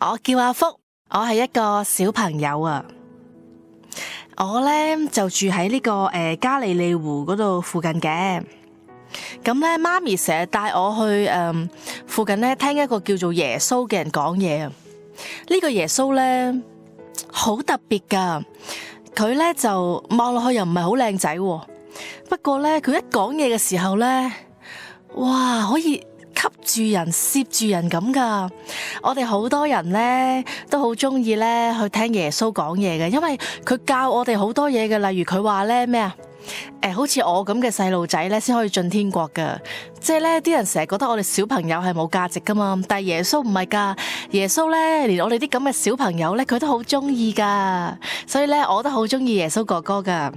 我叫阿福，我係一個小朋友啊。我呢就住喺呢個加利利湖嗰度附近嘅。咁呢，媽咪成日帶我去附近呢聽一個叫做耶穌嘅人講嘢啊。呢個耶穌呢好特別噶，佢呢就望落去又唔係好靚仔，不過呢，佢一講嘢嘅時候呢，哇，可以吸住人、攝住人咁噶。我哋好多人呢都好中意呢去聽耶穌講嘢嘅，因為佢教我哋好多嘢嘅。例如佢話呢咩啊？好似我咁嘅細路仔呢先可以進天國噶。即係呢啲人成日覺得我哋小朋友係冇價值噶嘛，但係耶穌唔係噶。耶穌呢連我哋啲咁嘅小朋友呢，佢都好中意噶。所以呢，我都好中意耶穌哥哥噶。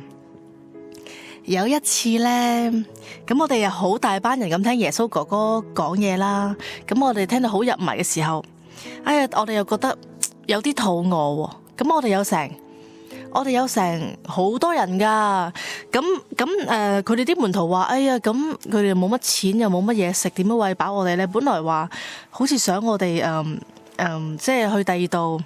有一次呢，咁我哋又好大班人咁聽耶穌哥哥講嘢啦。咁我哋聽到好入迷嘅時候，我哋又覺得有啲肚餓喎。咁我哋有成好多人噶。咁佢哋啲門徒話：咁佢哋冇乜錢又冇乜嘢食，點樣餵飽我哋呢？本來話好似想我哋即係去第二度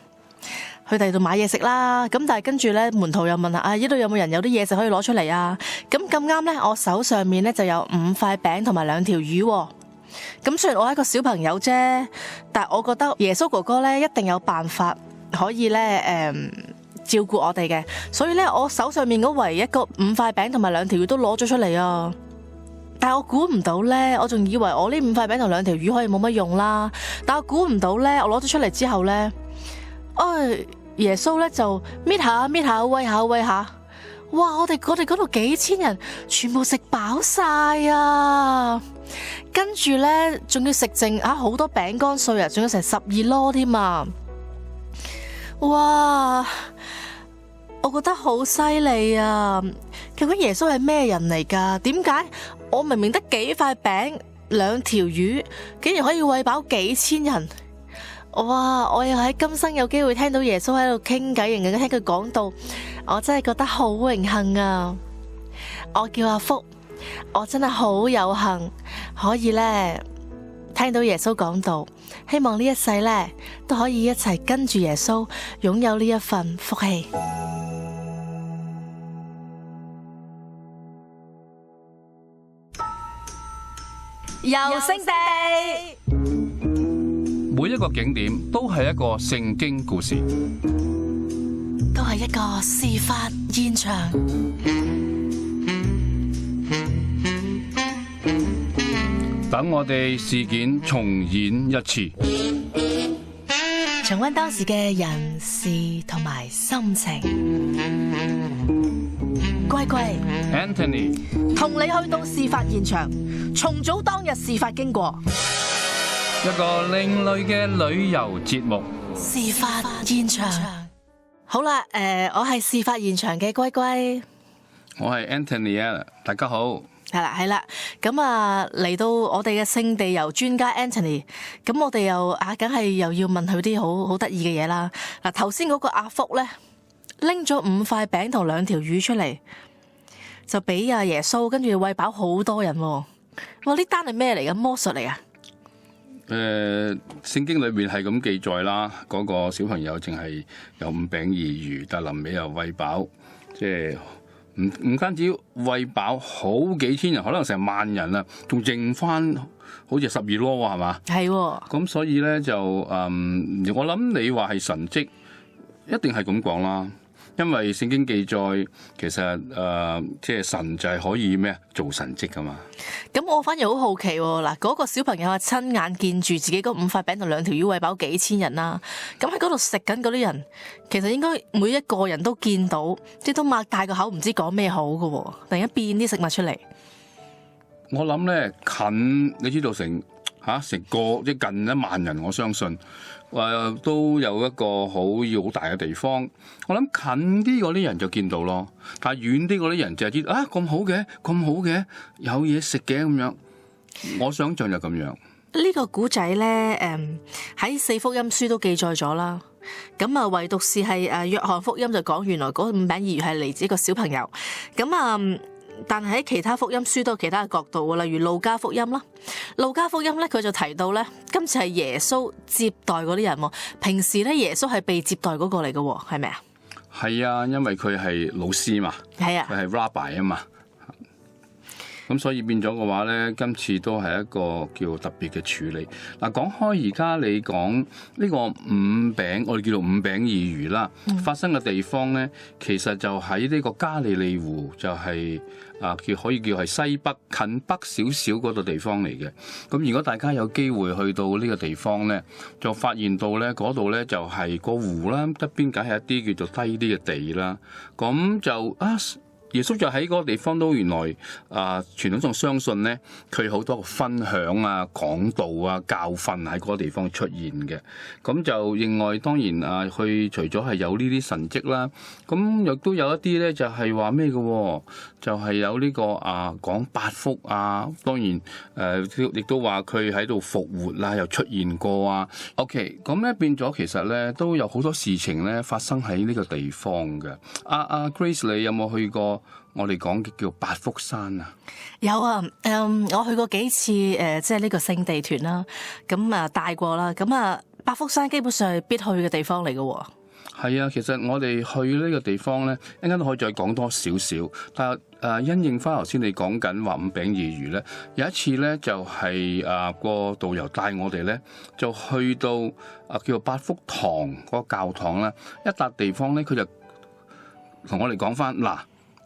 買嘢食啦。咁但係跟住咧，門徒又問下：呢度有冇人有啲嘢食可以攞出嚟啊？咁啱咧，我手上面咧就有5塊餅同埋2條魚。咁雖然我係一個小朋友啫，但係我覺得耶穌哥哥咧一定有辦法可以咧照顧我哋嘅。所以咧，我手上面嗰唯一個5塊餅同埋2條魚都攞咗出嚟啊！但係我估唔到咧，我仲以為我呢5塊餅同2條魚可以冇乜用啦。但我估唔到咧，我攞咗出嚟之後咧，耶穌咧就搣下餵下，哇！我哋嗰度幾千人全部食飽晒啊！跟住咧仲要食剩好多餅乾碎啊，仲有成12籮添啊！哇！我覺得好犀利啊！究竟耶穌係咩人嚟噶？點解我明明得幾塊餅2條魚，竟然可以餵飽幾千人？哇！我又喺今生有機會聽到耶穌喺度傾偈，然後聽佢講道，我真係覺得好榮幸啊！我叫阿福，我真係好有幸可以咧聽到耶穌講道，希望呢一世咧都可以一齊跟住耶穌擁有呢一份福氣。遊聖地。每一個景點都係一個聖經故事，都係一個事發現場。等我哋事件重演一次，重溫當時嘅人事同埋心情。乖 Anthony 同你去到事發現場，重組當日事發經過。一個另類嘅旅遊節目，事發現場。好啦，我係事發現場嘅乖乖，我係 Anthony 啊，大家好。係啦，咁嚟到我哋嘅聖地遊專家 Anthony， 咁我哋又梗係又要問佢啲好得意嘅嘢啦。嗱，頭先嗰個阿福咧拎咗5塊餅同2條魚出嚟，就俾阿耶穌，跟住餵飽好多人。哇！呢單係咩嚟㗎？魔術嚟啊？聖經裏面係咁記載啦，嗰個小朋友淨係有5餅2魚，但臨尾又餵飽，即係唔單止餵飽好幾千人，可能成萬人啦，仲剩翻好似12籮係嘛？係。咁所以咧就我諗你話係神蹟，一定係咁講啦。因為聖經記載，其實即係神就係可以咩做神蹟噶嘛。咁我反而好好奇嗱，嗰個小朋友係親眼見住自己嗰5塊餅同2條魚餵飽幾千人啦。咁喺嗰度食緊嗰啲人，其實應該每一個人都見到，即係都擘大個口，唔知講咩好噶。突然間變啲食物出嚟。我諗咧近，你知道成個即近1萬人，我相信。都有一個好大嘅地方，我諗近啲嗰啲人就見到咯，但係遠啲嗰啲人就係知道咁好嘅，有嘢食嘅咁樣。我想象就咁樣。呢個古仔咧，喺4福音書都記載咗啦。咁唯獨是係約翰福音就講原來嗰5餅2魚係嚟自一個小朋友。咁但係喺其他福音書都有其他嘅角度，例如路加福音啦。路加福音咧，佢就提到咧，今次係耶穌接待嗰啲人喎。平時咧，耶穌係被接待嗰個嚟嘅，係咪啊？係啊，因為佢係老師嘛，係啊，佢係 Rabbi 啊嘛。咁所以變咗嘅話咧，今次都係一個叫特別嘅處理。嗱，講開而家你講呢個五餅，我哋叫做五餅二魚啦，發生嘅地方咧，其實就喺呢個加利利湖，就係可以叫係西北近北少少嗰度地方嚟嘅。咁如果大家有機會去到呢個地方咧，就發現到咧嗰度咧就係個湖啦，側邊梗係一啲叫做低啲嘅地啦。咁就耶穌就喺嗰個地方都原來傳統上相信咧，佢好多個分享啊、講道啊、教訓喺嗰個地方出現嘅。咁就另外當然佢除咗係有呢啲神蹟啦，咁亦都有一啲咧就係話咩嘅，就係有呢個講八福啊。當然亦都話佢喺度復活啦，又出現過啊。OK， 咁咧變咗其實咧都有好多事情咧發生喺呢個地方嘅。Grace， 你有冇去過我哋講嘅叫八福山啊？有啊，我去過幾次即係呢個聖地團啦，咁帶過啦，咁八福山基本上係必去嘅地方嚟嘅。係啊，其實我哋去呢個地方咧，一陣間可以再講多少少。但係因應翻頭先你講緊話五餅二魚咧，有一次咧就係個導遊帶我哋咧，就去到叫做八福堂嗰個教堂啦，一笪地方咧，佢就同我哋講翻嗱，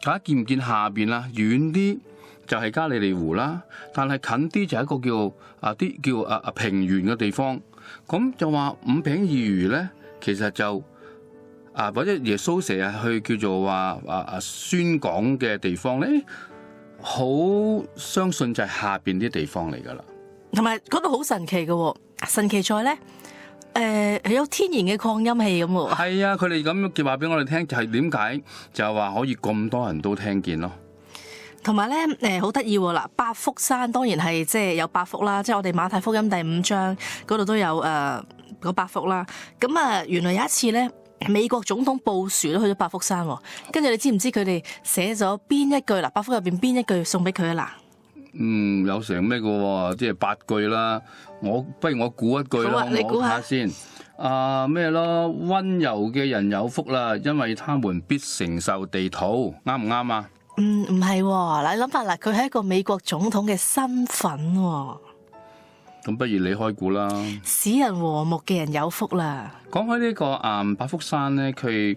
大家見唔見下邊啦？遠啲就係加利利湖啦，但係近啲就係一個叫平原嘅地方。咁就話五餅二魚咧，其實就或者耶穌成日去叫做話宣講嘅地方咧，好相信就係下邊啲地方嚟噶啦。同埋嗰度好神奇嘅，神奇在咧。有天然嘅擴音器咁喎。係啊，佢哋咁嘅話俾我哋聽，就係點解就係話可以咁多人都聽見咯。同埋咧，好得意喎！嗱，八福山當然係即係有八福啦，即係我哋馬太福音第5章嗰度都有嗰八福啦。咁原來有一次咧，美國總統布殊都去咗八福山，跟住你知唔知佢哋寫咗邊一句嗱？八福入邊邊一句送俾佢啊？嗱，有成咩嘅？即係8句啦。不如我估一句啦，你估下先。咩咯？溫柔嘅人有福啦，因為他們必承受地土。啱唔啱啊？唔係喎。嗱，你諗下嗱，佢係一個美國總統嘅身份喎。咁不如你開估啦。使人和睦嘅人有福啦。講開呢個八福山咧，佢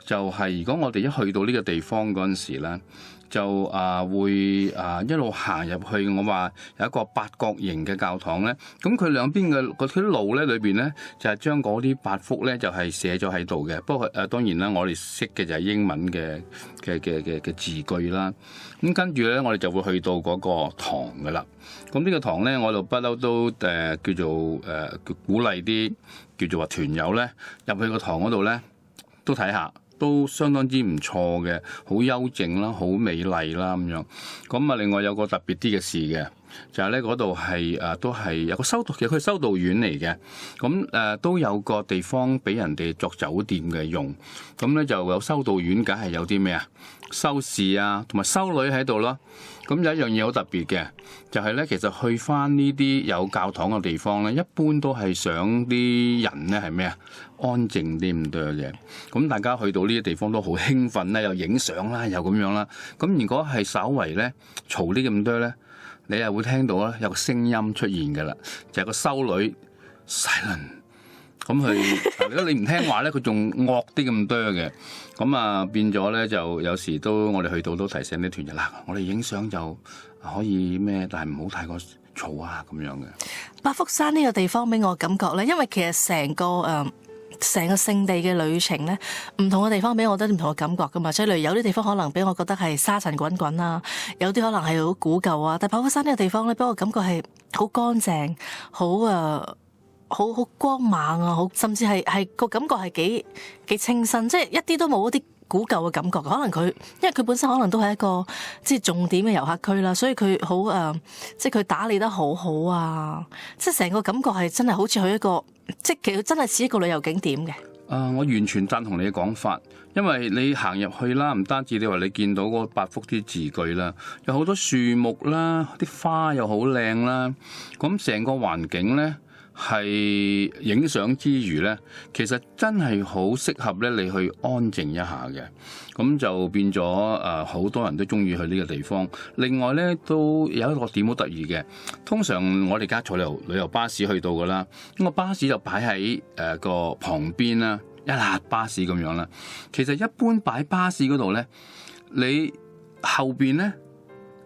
就係如果我哋一去到呢個地方嗰陣時咧，就會一路行入去。我話有一個八角形嘅教堂咧，咁佢兩邊嘅嗰啲路咧裏邊咧，就係將嗰啲八福咧就係寫咗喺度嘅。不過當然啦，我哋識嘅就係英文嘅字句啦。咁跟住咧，我哋就會去到嗰個堂噶啦。咁呢個堂咧，我就不嬲都叫做鼓勵啲叫做話團友咧入去個堂嗰度咧都睇下。都相當之唔錯嘅，好幽靜啦，好美麗啦咁樣。咁另外有個特別啲嘅事嘅，就係咧嗰度係都係有個修道，其實佢係修道院嚟嘅。咁都有個地方俾人哋作酒店嘅用。咁咧就有修道院，梗係有啲咩啊？修士啊，同埋修女喺度咯。咁有一樣嘢好特別嘅，就係咧，其實去翻呢啲有教堂嘅地方咧，一般都係想啲人咧係咩啊？安靜啲咁多嘅。咁大家去到呢啲地方都好興奮啦，又影相啦，又咁樣啦。咁如果係稍為咧嘈啲咁多咧，你又會聽到咧有個聲音出現㗎啦，就係個修女 silent。咁佢如果你唔聽話咧，佢仲惡啲咁多嘅。咁變咗咧，就有時都我哋去到都提醒啲團友啦，我哋影相就可以咩，但係唔好太過嘈啊咁樣嘅。八福山呢個地方俾我感覺咧，因為其實成個聖地嘅旅程咧，唔同嘅地方俾我都唔同嘅感覺噶嘛。即係例如有啲地方可能俾我覺得係沙塵滾滾啦，有啲可能係好古舊啊。但係八福山呢個地方咧，俾我感覺係好乾淨，好光猛啊！甚至係個感覺係幾清新，即係一啲都冇一啲古舊嘅感覺。可能佢因為佢本身可能都係一個即係重點嘅遊客區啦，所以佢好即係佢打理得好好啊！即係成個感覺係真係好似去一個，即係其實真係似一個旅遊景點嘅。我完全贊同你嘅講法，因為你行入去啦，唔單止你話你見到嗰八幅啲字句啦，有好多樹木啦，啲花又好靚啦，咁成個環境咧係影相之餘咧，其實真係好適合咧你去安靜一下嘅，咁就變咗好多人都中意去呢個地方。另外咧都有一個點好得意嘅，通常我哋而家坐旅遊巴士去到噶啦，咁個巴士就擺喺個旁邊啦，一列巴士咁樣啦。其實一般擺巴士嗰度咧，你後邊咧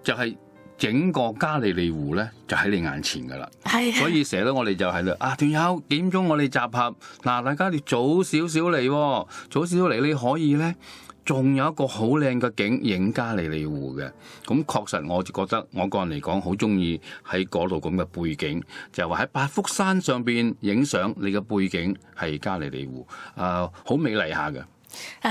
就係整個加利利湖咧就喺你眼前噶啦，係，所以成日咧我哋就係啦，團友幾點鐘我哋集合，嗱大家你早少少嚟，早少少嚟你可以咧，仲有一個好靚嘅景影加利利湖嘅，咁確實我覺得我個人嚟講好中意喺嗰度咁嘅背景，就係話喺八福山上邊影相，你嘅背景係加利利湖，好美麗下嘅。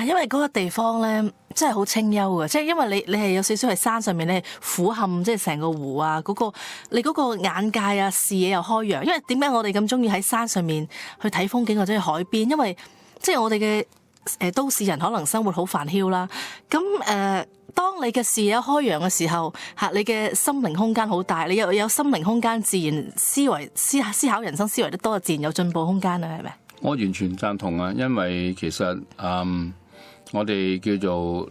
因為嗰個地方咧，真係好清幽嘅，即係因為你係有少少喺山上面咧，俯瞰即係成個湖啊，你嗰個眼界啊，視野又開揚。因為點解我哋咁中意喺山上面去睇風景或者去海邊？因為即係我哋嘅都市人可能生活好煩囂啦，咁當你嘅視野開揚嘅時候，你嘅心靈空間好大，你又有心靈空間，自然思考人生思維得多，自然有進步空間啦，係咪？我完全贊同啊，因為其實我哋叫做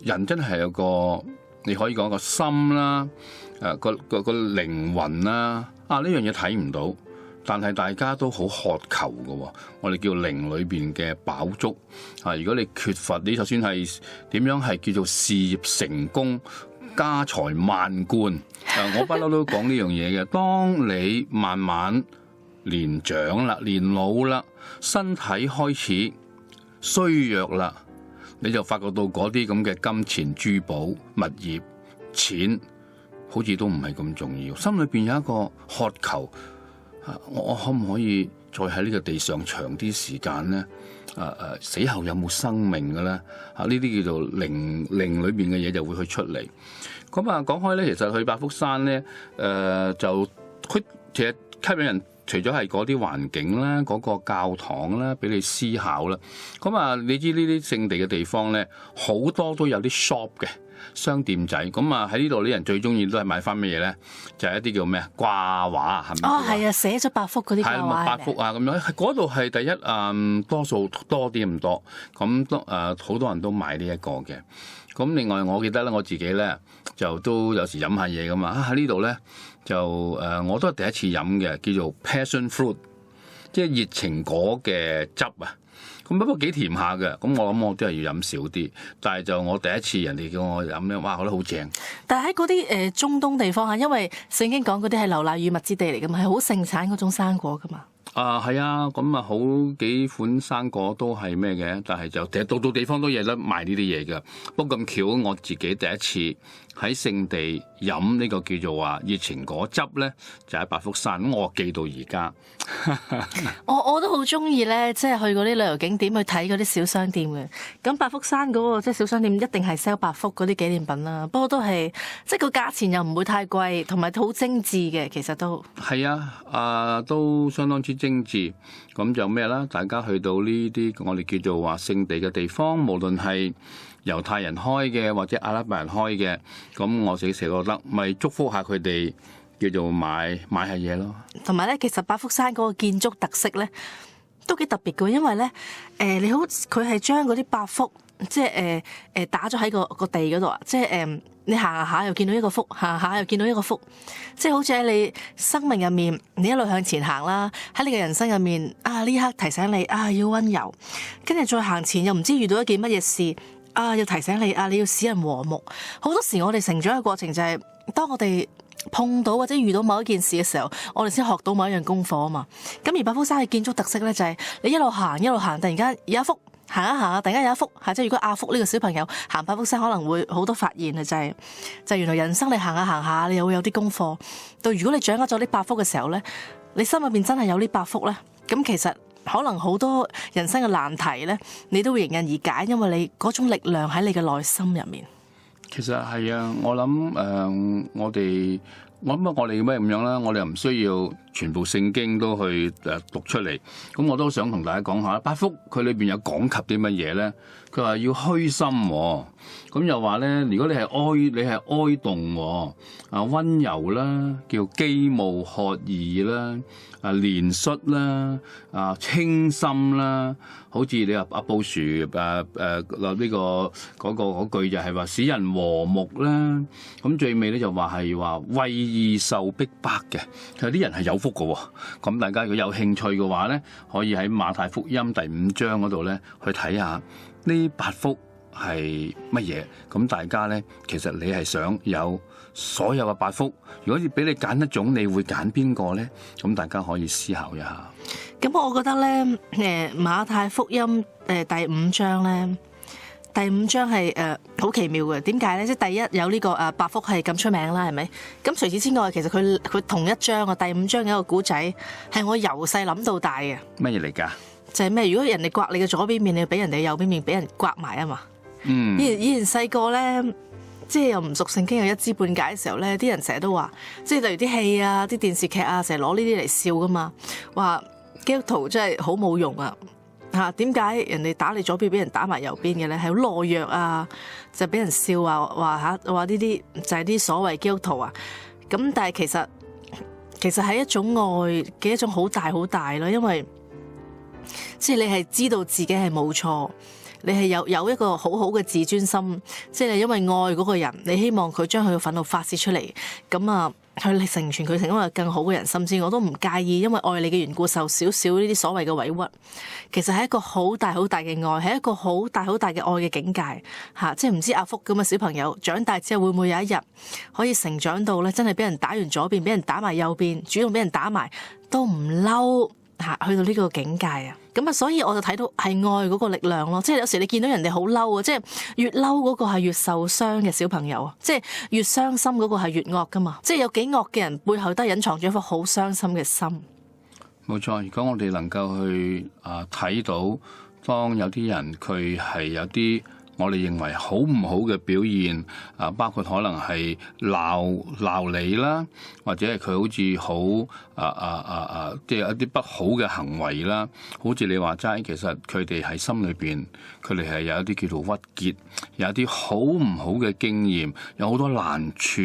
人真係有個你可以講個心啦，個靈魂啦，呢樣嘢睇唔到，但係大家都好渴求嘅，我哋叫靈裏邊嘅飽足啊！如果你缺乏，你就算係點樣係叫做事業成功、家財萬貫，我不嬲都講呢樣嘢嘅。當你慢慢年長啦，年老啦，身體開始衰弱啦，你就發覺到嗰啲咁嘅金錢、珠寶、物業、錢，好似都唔係咁重要。心裏邊有一個渴求，我可唔可以再喺呢個地上長啲時間咧？死後有冇生命嘅咧？呢啲叫做靈裏邊嘅嘢就會去出嚟。咁講開咧，其實去八福山咧，就佢其實吸引人。除咗係嗰啲環境啦，嗰個教堂啦，俾你思考啦。咁你知呢啲聖地嘅地方咧，好多都有啲 shop 嘅商店仔。咁喺呢度啲人最中意都係買翻乜嘢咧？就係一啲叫咩掛畫，係咪？係啊，寫咗八福嗰啲掛畫。八福咁樣，嗰度係第一多數多啲咁多。咁都好多人都買呢一個嘅。咁另外我記得咧，我自己咧就都有時飲下嘢噶嘛。喺呢度咧。就我都係第一次飲嘅，叫做 passion fruit， 即係熱情果嘅汁啊！咁不過幾甜下嘅，咁我諗我都係要飲少啲。但係就我第一次人哋叫我飲咧，哇，覺得好正。但係喺嗰啲中東地方因為聖經講嗰啲係流奶與蜜之地嚟噶嘛，係好盛產嗰種生果噶嘛。係啊，咁好幾款生果都係咩嘅，但係就其實到地方都有得賣呢啲嘢嘅。不過咁巧，我自己第一次喺聖地飲呢個叫做話熱情果汁咧，就喺八福山。咁我記到而家。我都好中意咧，即係去嗰啲旅遊景點去睇嗰啲小商店嘅。咁八福山嗰個即係小商店一定係 sell 八福嗰啲紀念品啦。不過都係即係個價錢又唔會太貴，同埋好精緻嘅，其實都係啊，都相當之精緻。咁就咩啦？大家去到呢啲我哋叫做話聖地嘅地方，無論係猶太人開嘅或者阿拉伯人開嘅，咁我自己成日覺得咪祝福下佢哋。叫做買下嘢咯，同埋咧，其實八福山嗰個建築特色咧都幾特別嘅，因為咧你好佢係將嗰啲八福即係打咗喺個地嗰度啊，即係你行下又見到一個福，行下又見到一個福，即係好似喺你生命入面，你一路向前行啦，喺你嘅人生入面呢刻提醒你要溫柔，跟住再行前又唔知遇到一件乜嘢事要提醒你你要使人和睦。好多時我哋成長嘅過程就係當我哋碰到或者遇到某一件事嘅時候，我哋先學到某一樣功課啊嘛。咁而八福山嘅建築特色咧，就係你一路行，突然間有一幅行一行，突然間有一幅即係如果阿福呢個小朋友行八福山，可能會好多發現啊！就係原來人生你行下行下，你又會有啲功課。到如果你掌握咗呢八福嘅時候咧，你心入邊真係有呢八福咧，咁其實可能好多人生嘅難題咧，你都會迎刃而解，因為你嗰種力量喺你嘅內心入面。其實係啊，我諗我哋咩咁樣啦？我哋又唔需要全部聖經都去讀出嚟。咁我都想同大家講下，八福佢裏邊有講及啲乜嘢咧？佢話要虛心，咁又話咧，如果你係哀慟，溫柔啦，叫飢慕渴義啦，憐恤啦，清心啦，好似你話阿布殊呢個句就係話使人和睦啦。咁最尾咧就話係話為義受逼迫嘅，其實啲人係有福嘅。咁大家如果有興趣嘅話咧，可以喺馬太福音第5章嗰度咧去睇下呢八福係乜嘢。咁大家咧，其實你係想有所有嘅八福，如果要俾你揀一種，你會揀邊個咧？咁大家可以思考一下。咁我覺得咧，馬太福音第5章咧，第5章係好奇妙嘅。點解咧？即係第一有呢個八福係咁出名啦，係咪？咁除此之外，其實佢同一章第5章有一個古仔係我由細諗到大嘅。乜嘢嚟㗎？就係咩？如果人哋刮你嘅左邊面，你要俾人哋右邊面俾人刮埋啊嘛。以前細個咧，即係又唔熟聖經又一知半解嘅時候咧，啲人成日都話，即係例如啲戲啊、啲電視劇啊，成日攞呢啲嚟笑噶嘛，話基督徒真係好冇用啊！嚇，點解人哋打你左邊俾人打埋右邊嘅咧？係好懦弱啊，就俾人笑啊，話呢啲就係啲所謂基督徒啊。咁但係其實係一種愛嘅一種好大好大咯，因為即係你係知道自己係冇錯。你係有一個好好嘅自尊心，即係因為愛嗰個人，你希望佢將佢嘅憤怒發洩出嚟，咁去成全佢成為一個更好嘅人，甚至我都唔介意因為愛你嘅緣故受少少呢啲所謂嘅委屈，其實係一個好大好大嘅愛，係一個好大好大嘅愛嘅境界嚇，即係唔知阿福咁嘅小朋友長大之後會唔會有一日可以成長到咧，真係俾人打完左邊，俾人打埋右邊，主動俾人打埋都唔嬲嚇，去到呢個境界啊！咁所以我就睇到係愛嗰個力量咯，即係有時你見到人哋好嬲啊，即係越嬲嗰個係越受傷嘅小朋友啊，即係越傷心嗰個係越惡噶嘛，即係有幾惡嘅人背後都隱藏住一顆好傷心嘅心。冇錯，如果我哋能夠去睇到，當有啲人佢係有啲我哋認為好唔好嘅表現，包括可能係鬧你啦，或者係佢好似即係一啲不好嘅行為啦，好似你話齋，其實佢哋喺心裏邊，佢哋係有一啲叫做鬱結，有一啲好唔好嘅經驗，有好多難處，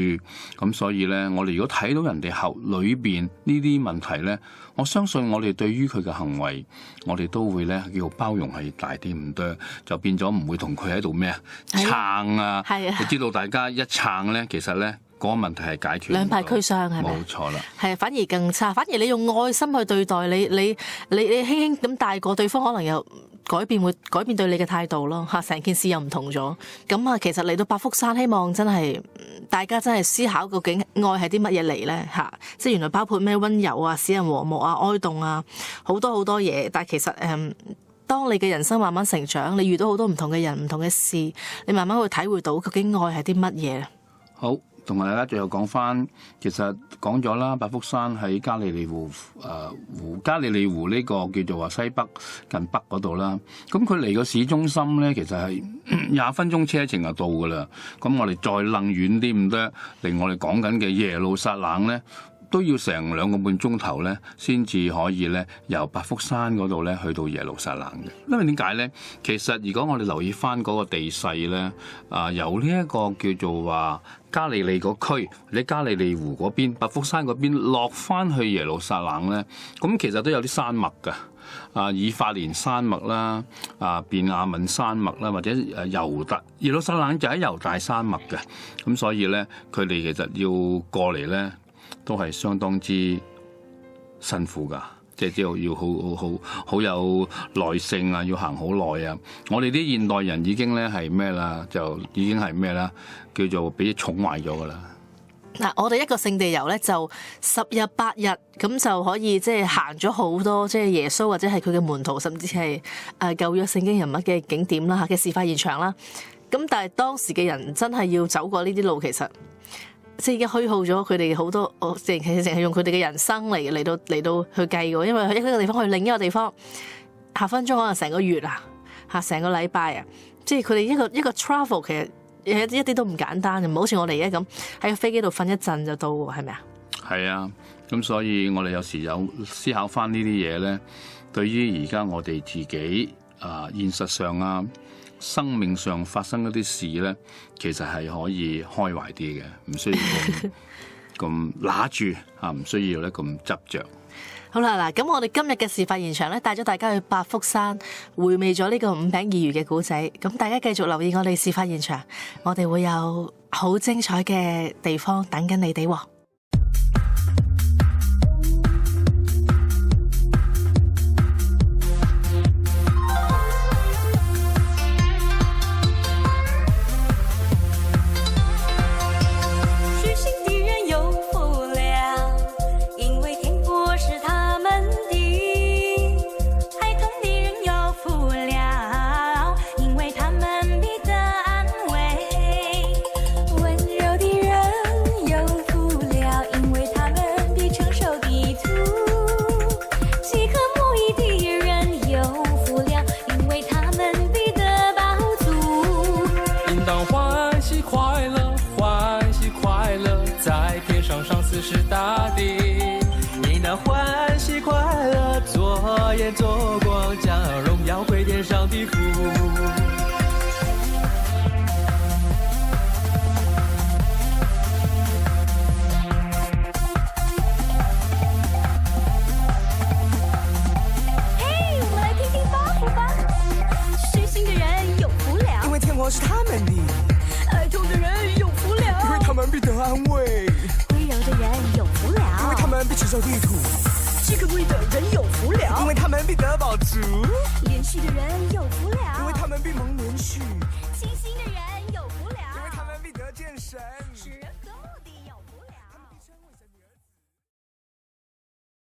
咁所以咧，我哋如果睇到人哋後裏邊呢啲問題咧，我相信我哋對於佢嘅行為，我哋都會咧叫包容係大啲唔多，就變咗唔會同佢喺度咩啊撐啊，你知道大家一撐咧，其實咧嗰個問題係解決兩敗俱傷係咪？冇錯啦，係反而更差，反而你用愛心去對待你輕輕咁帶過對方，可能又會改變對你嘅態度咯嚇，成件事又唔同咗。咁其實嚟到八福山，希望真係大家真係思考究竟愛係啲乜嘢嚟咧嚇，即係原來包括咩溫柔啊、使人和睦啊、哀慟啊，好多好多嘢。但係其實當你嘅人生慢慢成長，你遇到好多唔同嘅人、唔同嘅事，你慢慢會體會到究竟愛係啲乜嘢。好，同埋大家最後講翻，其實講咗啦，八福山喺加利利湖呢個叫做話西北近北嗰度啦。咁佢離個市中心咧，其實係20分鐘車程就到噶啦。咁我哋再楞遠啲咁多，令我哋講緊嘅耶路撒冷咧，都要成2個半鐘頭咧，先至可以咧由八福山嗰度咧去到耶路撒冷嘅。因為點解咧？其實如果我哋留意翻嗰個地勢咧，由呢一個叫做話加利利個區，或者加利利湖嗰邊、八福山嗰邊落翻去耶路撒冷咧，咁其實都有啲山脈㗎，以法蓮山脈啦，便雅憫山脈啦，或者猶大耶路撒冷就喺猶大山脈嘅，咁所以咧佢哋其實要過嚟咧，都係相當之辛苦㗎，即係要好有耐性啊，要行好耐啊！我哋啲現代人已經咧係咩啦？就已經係咩啦？叫做俾寵壞咗㗎啦！嗱，我哋一個聖地遊咧，就10日8日咁就可以即係行咗好多，即係耶穌或者係佢嘅門徒，甚至係舊約聖經人物嘅景點啦、嘅事發現場啦。咁但係當時嘅人真係要走過呢啲路，其實即係已經虛耗咗佢哋好多，淨係用佢哋嘅人生嚟到去計嘅，因為去一個地方去另一個地方，下分鐘可能成個月啊，成個禮拜啊，即係佢哋一個 travel 其實一啲都唔簡單，唔好似我哋而家咁喺個飛機度瞓一陣就到喎，係咪啊？係啊，咁所以我哋有時有思考翻呢啲嘢咧，對於而家我哋自己現實上啊，生命上發生嗰啲事咧，其實係可以開懷啲嘅，唔需要咁揦住啊，唔需要咧咁執着。好啦，嗱，咁我哋今日嘅事發現場咧，帶咗大家去百福山，回味咗呢個五餅二魚嘅古仔。咁大家繼續留意我哋事發現場，我哋會有好精彩嘅地方等緊你哋喎。是大地，应当欢喜快乐，做盐做光，将荣耀归天上的父。嘿，我们来听听八福吧。虚心的人有福了，因为天国是他们的；哀痛的人有福了，因为他们必得安慰。温柔的人有福了，因为他们必承受地土；饥渴慕义的人有福了，因为他们必得饱足；连续的人有福了，因为他们必蒙连续；清心的人有福了，因为他们必得见神。